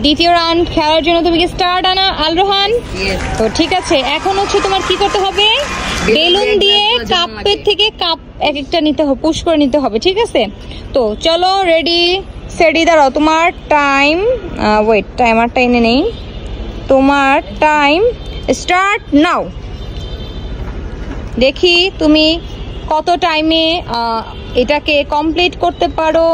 দ্বিতীয় রাউন্ড খেলার জন্য তুমি কি স্টার্ট আনা আলরোহান? তো ঠিক আছে, এখন হচ্ছে তোমার কি করতে হবে, বেলুন দিয়ে কাপের থেকে কাপ এক একটা নিতে হবে, পুশ করে নিতে হবে, ঠিক আছে? তো চলো, রেডি সেডি, দাঁড়াও, তোমার টাইম, ওয়েট, টাইমারটা এনে নেই, তোমার টাইম স্টার্ট নাও। দেখি তুমি কত টাইমে এটাকে কমপ্লিট করতে পারো।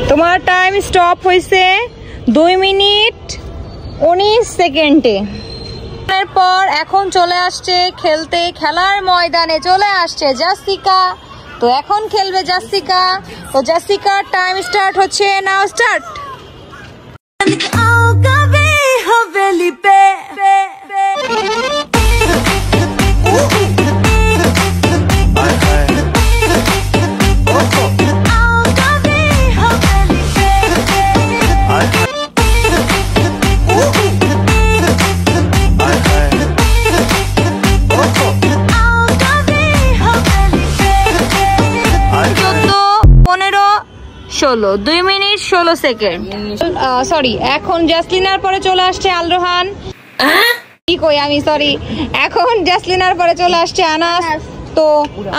তোমার টাইম স্টপ হয়েছে 2 মিনিট 19 সেকেন্ডে। এরপর এখন চলে আসছে খেলতে, খেলার ময়দানে চলে আসছে জাসিকা। তো এখন খেলবে জাসিকা। তো জাসিকার টাইম স্টার্ট হচ্ছে, নাও স্টার্ট। ষোলো, 2 মিনিট 16 সেকেন্ড। সরি, এখন জাসলিনার পরে চলে আসছে আলরোহান। কি কই আমি, সরি, এখন জাসলিনার পরে চলে আসছে আনাস। তো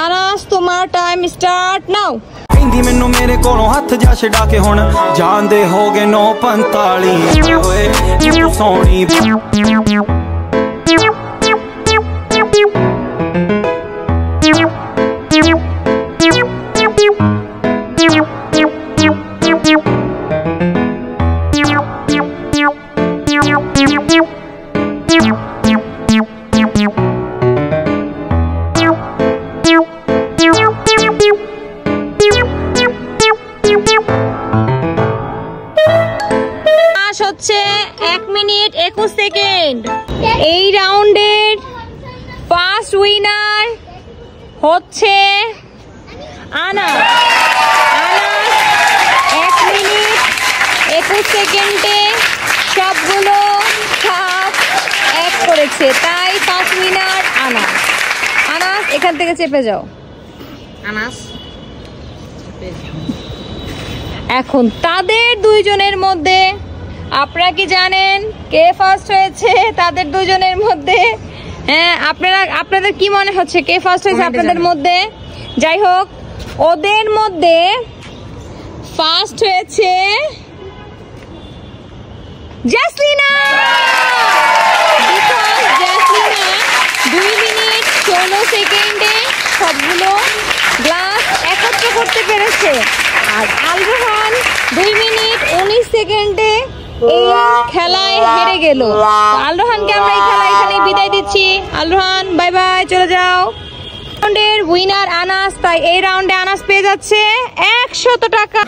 আনাস, তোমার টাইম স্টার্ট নাও। ਕਹਿੰਦੀ ਮੈਨੂੰ ਮੇਰੇ ਕੋਲੋਂ ਹੱਥ ਜਾ ਛਡਾ ਕੇ ਹੁਣ ਜਾਂਦੇ ਹੋਗੇ 9:45 ਓਏ ਸੋਹਣੀ হচ্ছে 1 মিনিট 21 সেকেন্ড। এই রাউন্ডের ফার্স্ট উইনার হচ্ছে আনাস। আনাস 1 মিনিট 21 সেকেন্ডে সবগুলো কাপ এক করেছে, তাই ফার্স্ট উইনার আনাস। আনাস এখান থেকে চেপে যাও। আনাস, এখন তাদের দুইজনের মধ্যে, আপনারা কি জানেন কে ফার্স্ট হয়েছে তাদের দুজনের মধ্যে? হ্যাঁ, আপনাদের কি মনে হচ্ছে কে ফার্স্ট হয়েছে আপনাদের মধ্যে? যাই হোক, ওদের মধ্যে ফার্স্ট হয়েছে জাসলিনা। জাসলিনা 2 মিনিট 16 সেকেন্ডে সবগুলো গ্লাস একত্র করতে পেরেছে, আর আলরোহান 2 মিনিট 19 সেকেন্ডে এই খেলায় হেরে গেল। আলরোহানকে আমরা এই খেলা এখানে বিদায় দিচ্ছি। আলরোহান বাই বাই, চলে যাও। রাউন্ডের উইনার আনাস, তাই এই রাউন্ডে আনাস পেয়ে যাচ্ছে 100 টাকা।